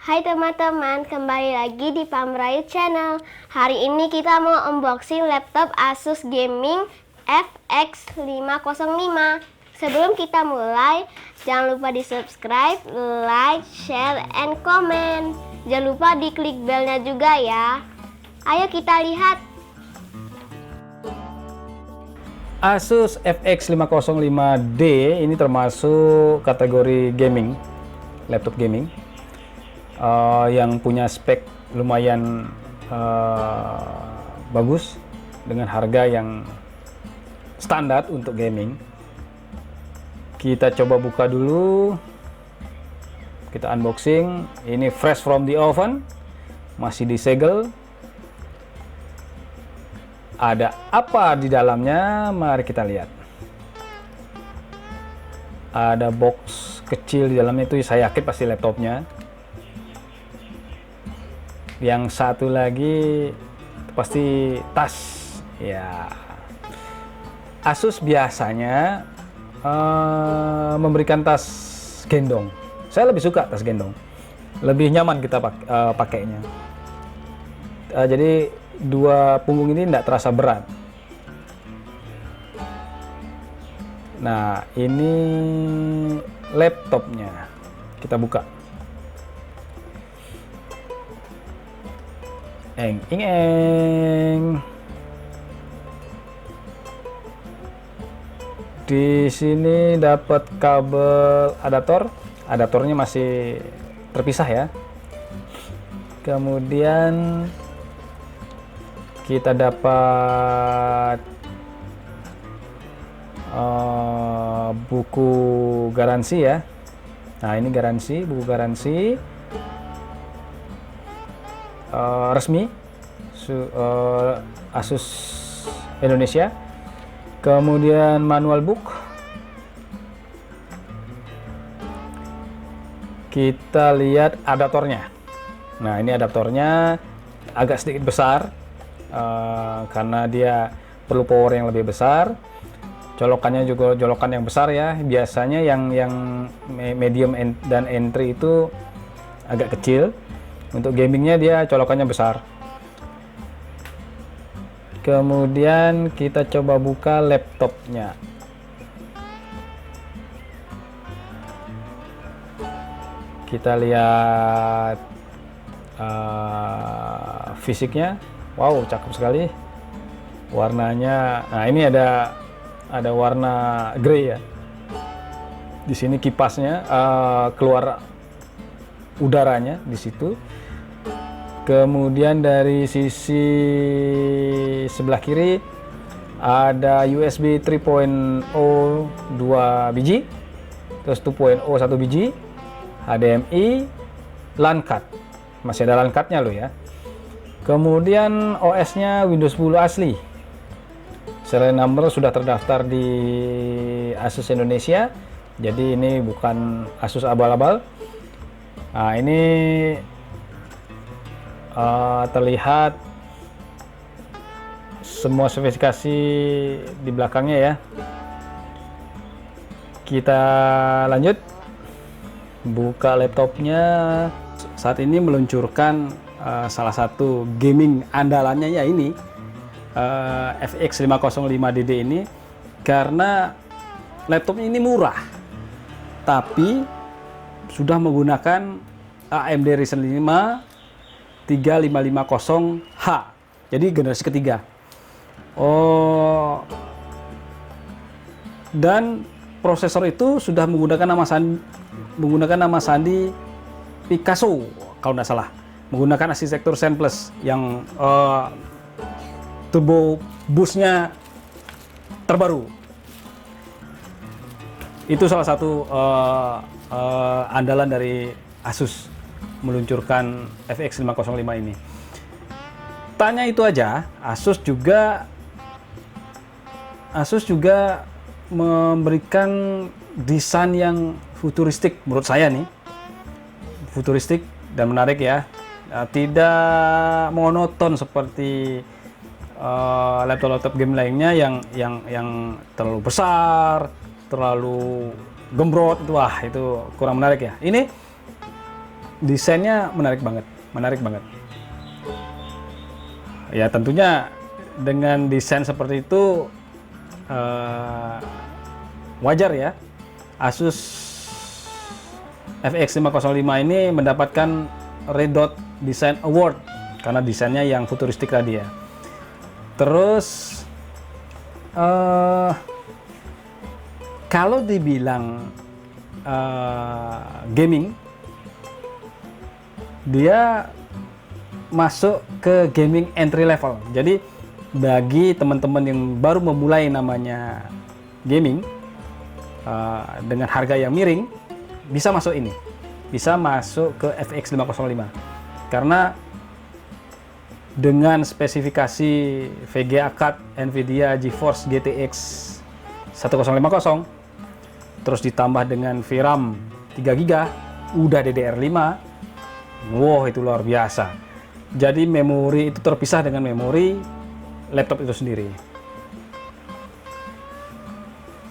Hai teman-teman, kembali lagi di Pamrayu Channel. Hari ini kita mau unboxing laptop Asus Gaming FX 505. Sebelum kita mulai, jangan lupa di subscribe, like, share, and comment. Jangan lupa diklik belnya juga ya. Ayo kita lihat. Asus FX 505D ini termasuk kategori gaming, laptop gaming. Yang punya spek lumayan bagus dengan harga yang standar untuk gaming. Kita coba buka dulu, kita unboxing. Ini fresh from the oven, masih disegel. Ada apa di dalamnya? Mari kita lihat. Ada box kecil di dalamnya, itu saya yakin pasti laptopnya. Yang satu lagi pasti tas ya. Asus biasanya memberikan tas gendong. Saya lebih suka tas gendong, lebih nyaman kita pakainya. Jadi dua punggung ini tidak terasa berat. Nah, ini laptopnya, kita buka. Di sini dapat kabel adaptor. Adaptornya masih terpisah ya. Kemudian kita dapat buku garansi ya. Nah, ini garansi, buku garansi resmi Asus Indonesia. Kemudian manual book. Kita lihat adaptornya. Nah, ini adaptornya agak sedikit besar karena dia perlu power yang lebih besar. Colokannya juga colokan yang besar ya. Biasanya yang medium dan entry itu agak kecil. Untuk gamingnya dia colokannya besar. Kemudian kita coba buka laptopnya. Kita lihat fisiknya. Wow, cakep sekali warnanya. Nah, ini ada warna grey ya. Di sini kipasnya keluar udaranya di situ. Kemudian dari sisi sebelah kiri ada USB 3.0 2 biji, terus 2.0 1 biji, HDMI, LAN card. Masih ada LAN cardnya loh ya. Kemudian OS-nya Windows 10 asli. Serial number sudah terdaftar di Asus Indonesia. Jadi ini bukan Asus abal-abal. Nah, ini terlihat semua spesifikasi di belakangnya ya. Kita lanjut buka laptopnya. Saat ini meluncurkan salah satu gaming andalannya ya ini FX 505DD ini, karena laptopnya ini murah tapi sudah menggunakan AMD Ryzen 5 3550H, jadi generasi ketiga. Dan prosesor itu sudah menggunakan nama sandi Picasso kalau tidak salah, menggunakan arsitektur Zen Plus yang turbo boostnya terbaru. Itu salah satu andalan dari Asus meluncurkan FX 505 ini. Tanya itu aja, Asus juga memberikan desain yang futuristik menurut saya nih. Futuristik dan menarik ya. Tidak monoton seperti laptop-laptop game lainnya yang terlalu besar, terlalu gembrot. Wah, itu kurang menarik ya. Ini desainnya menarik banget, menarik banget. Ya tentunya dengan desain seperti itu wajar ya, Asus FX 505 ini mendapatkan Red Dot Design Award karena desainnya yang futuristik tadi ya. Terus kalau dibilang gaming, dia masuk ke gaming entry level. Jadi bagi teman-teman yang baru memulai namanya gaming dengan harga yang miring, bisa masuk ini, bisa masuk ke FX 505 karena dengan spesifikasi VGA card Nvidia GeForce GTX 1050, terus ditambah dengan VRAM 3GB, udah DDR5, wow itu luar biasa. Jadi memori itu terpisah dengan memori laptop itu sendiri.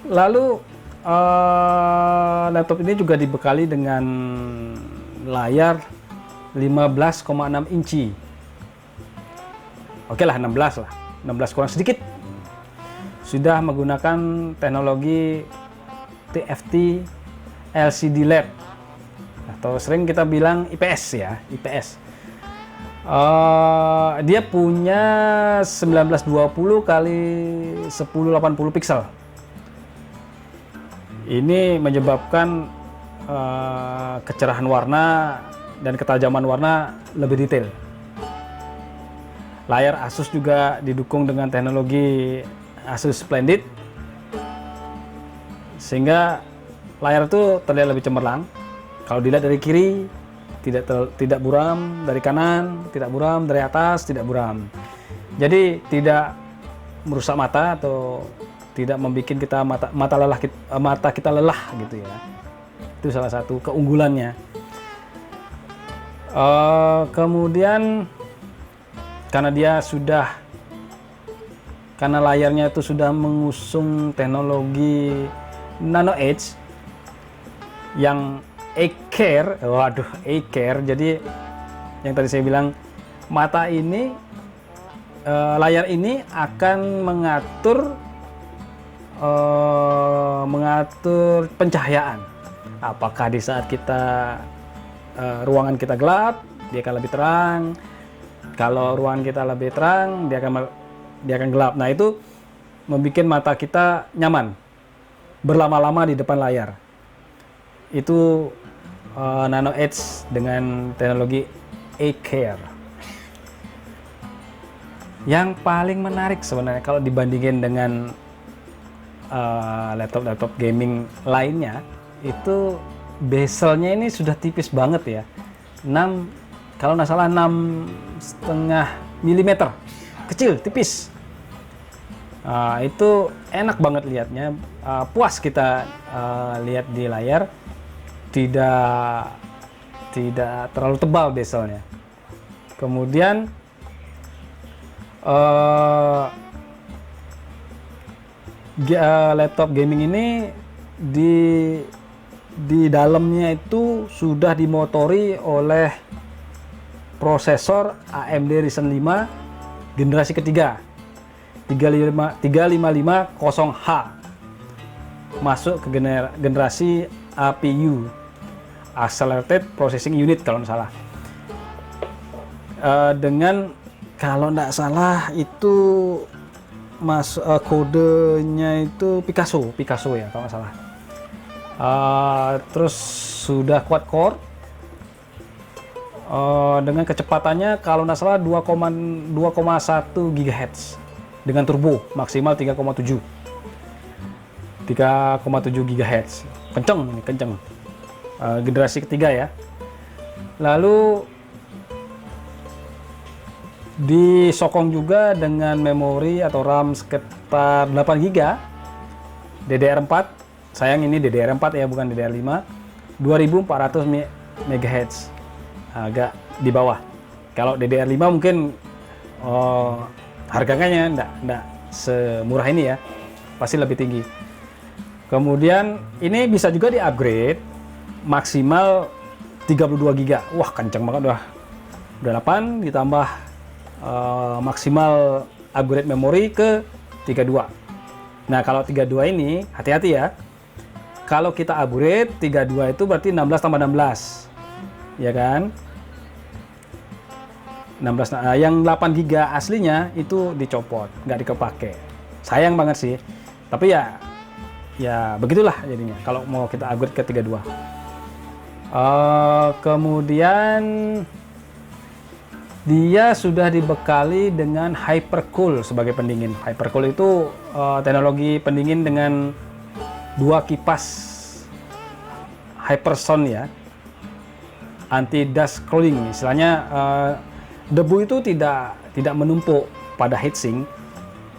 Lalu laptop ini juga dibekali dengan layar 15,6 inci. Oke lah 16 lah, 16 kurang sedikit. Sudah menggunakan teknologi TFT LCD LED atau sering kita bilang IPS ya, IPS. Dia punya 1920 kali 1080 pixel. Ini menyebabkan kecerahan warna dan ketajaman warna lebih detail. Layar Asus juga didukung dengan teknologi Asus Splendid, sehingga layar itu terlihat lebih cemerlang. Kalau dilihat dari kiri tidak buram, dari kanan tidak buram, dari atas tidak buram. Jadi tidak merusak mata atau tidak membuat kita mata kita lelah gitu ya. Itu salah satu keunggulannya. Kemudian karena layarnya itu sudah mengusung teknologi Nano Edge yang A-Care, waduh A-Care. Jadi yang tadi saya bilang, mata ini layar ini akan mengatur pencahayaan. Apakah di saat kita ruangan kita gelap, dia akan lebih terang. Kalau ruangan kita lebih terang, dia akan gelap. Nah, itu membuat mata kita nyaman berlama-lama di depan layar. Itu Nano Edge dengan teknologi A-Care. Yang paling menarik sebenarnya kalau dibandingin dengan laptop gaming lainnya, itu bezelnya ini sudah tipis banget ya. Kalau nggak salah 6,5 mm, kecil, tipis. Itu enak banget lihatnya, puas kita lihat di layar, tidak terlalu tebal bezelnya. Kemudian laptop gaming ini di dalamnya itu sudah dimotori oleh prosesor AMD Ryzen 5 generasi ketiga 3550H, masuk ke generasi APU, Accelerated Processing Unit kalau nggak salah. Dengan kalau nggak salah itu kodenya itu Picasso ya kalau nggak salah. Terus sudah quad core. Dengan kecepatannya kalau nggak salah 2,1 GHz dengan turbo maksimal 3,7 GHz. Kenceng. Generasi ketiga ya. Lalu disokong juga dengan memori atau RAM sekitar 8 GB DDR4. Sayang ini DDR4 ya, bukan DDR5. 2400 MHz, agak di bawah. Kalau DDR5 mungkin harganya enggak semurah ini ya, pasti lebih tinggi. Kemudian ini bisa juga di-upgrade maksimal 32 GB. Wah, kenceng banget udah 8 ditambah maksimal upgrade memori ke 32. Nah, kalau 32 ini hati-hati ya. Kalau kita upgrade 32 itu berarti 16 tambah 16. Ya kan? 16. Nah, yang 8 GB aslinya itu dicopot, nggak dikepake. Sayang banget sih. Tapi ya begitulah jadinya kalau mau kita upgrade ke 32. Kemudian dia sudah dibekali dengan hypercool sebagai pendingin. Hypercool itu teknologi pendingin dengan 2 kipas hyperson ya, anti dust cooling. Istilahnya debu itu tidak menumpuk pada heatsink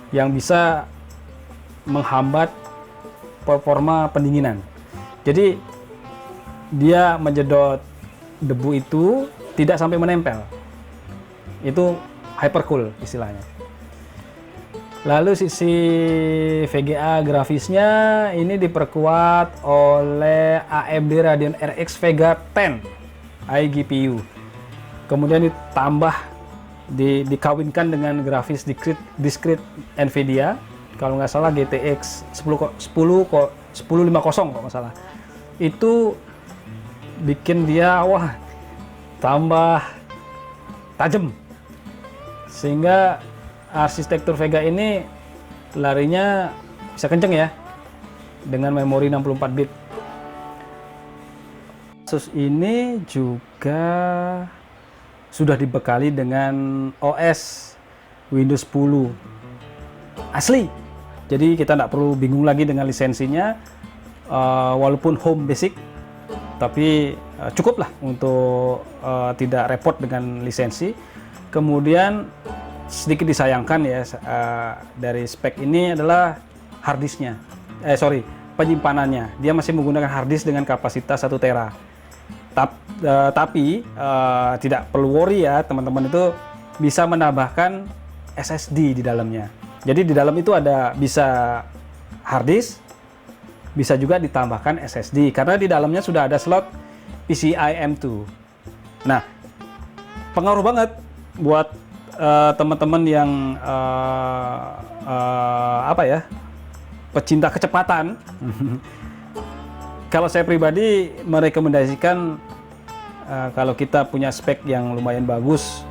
yang bisa menghambat performa pendinginan. Jadi dia menjedot debu itu tidak sampai menempel. Itu hypercool istilahnya. Lalu sisi VGA grafisnya ini diperkuat oleh AMD Radeon RX Vega 10 iGPU. Kemudian ditambah dikawinkan dengan grafis discrete Nvidia, kalau nggak salah GTX 1050 kalau nggak salah. Itu bikin dia tambah tajam, sehingga arsitektur Vega ini larinya bisa kenceng ya dengan memori 64 bit. Asus ini juga sudah dibekali dengan OS Windows 10 asli, jadi kita tidak perlu bingung lagi dengan lisensinya. Walaupun home basic, tapi cukup lah untuk tidak repot dengan lisensi. Kemudian sedikit disayangkan ya, dari spek ini adalah harddisknya, penyimpanannya. Dia masih menggunakan harddisk dengan kapasitas 1 tera. Tapi tidak perlu worry ya, teman-teman itu bisa menambahkan SSD di dalamnya. Jadi di dalam itu bisa harddisk, bisa juga ditambahkan SSD karena di dalamnya sudah ada slot PCIe M.2. Nah, pengaruh banget buat teman-teman yang pecinta kecepatan. Kalau saya pribadi merekomendasikan kalau kita punya spek yang lumayan bagus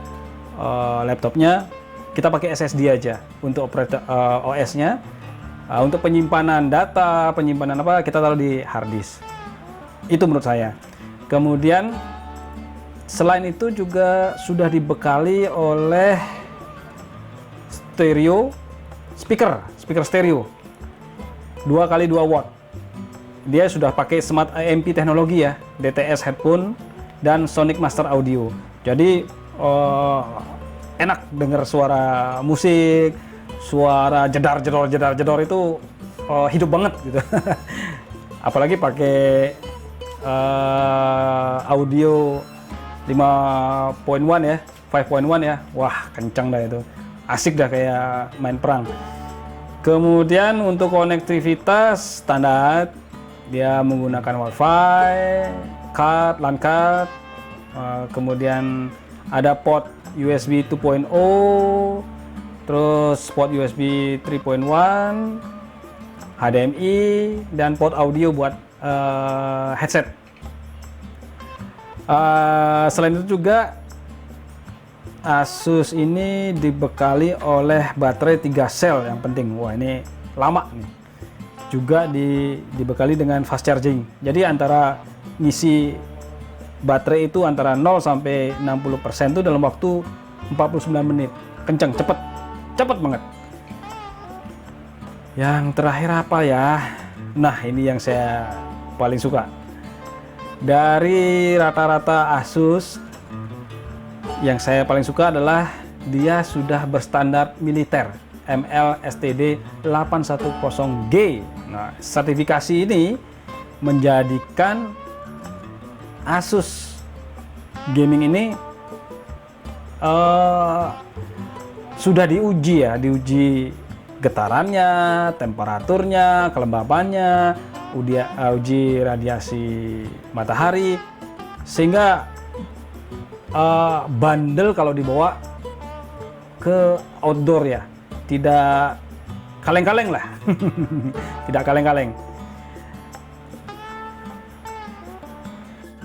laptopnya, kita pakai SSD aja untuk OS-nya. Untuk penyimpanan data, kita taruh di harddisk. Itu menurut saya. Kemudian selain itu juga sudah dibekali oleh speaker stereo 2x2 watt. Dia sudah pakai Smart AMP teknologi ya, DTS headphone dan Sonic Master Audio. Jadi enak dengar suara musik, suara jedar itu hidup banget gitu. Apalagi pakai audio 5.1 ya, 5.1 ya. Wah, kencang dah itu. Asik dah kayak main perang. Kemudian untuk konektivitas standar, dia menggunakan WiFi, LAN card, kemudian ada port USB 2.0, terus port USB 3.1, HDMI, dan port audio buat headset. Selain itu juga Asus ini dibekali oleh baterai 3 sel yang penting. Wah, ini lama nih. Juga dibekali dengan fast charging. Jadi antara ngisi baterai itu antara 0 sampai 60% itu dalam waktu 49 menit. Kenceng, cepet banget. Yang terakhir apa ya? Nah, ini yang saya paling suka. Dari rata-rata Asus, yang saya paling suka adalah dia sudah berstandar militer MLSTD 810G. Nah, sertifikasi ini menjadikan Asus gaming ini sudah diuji getarannya, temperaturnya, kelembabannya, uji radiasi matahari, sehingga bandel kalau dibawa ke outdoor ya, tidak kaleng-kaleng lah. Tidak kaleng-kaleng.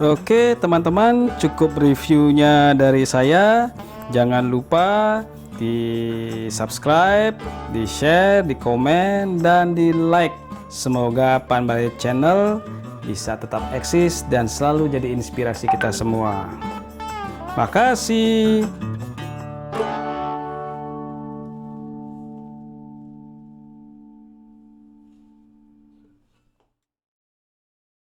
Oke teman-teman, cukup reviewnya dari saya. Jangan lupa di subscribe, di share, di komen, dan di like. Semoga Panbarit Channel bisa tetap eksis dan selalu jadi inspirasi kita semua. Makasih.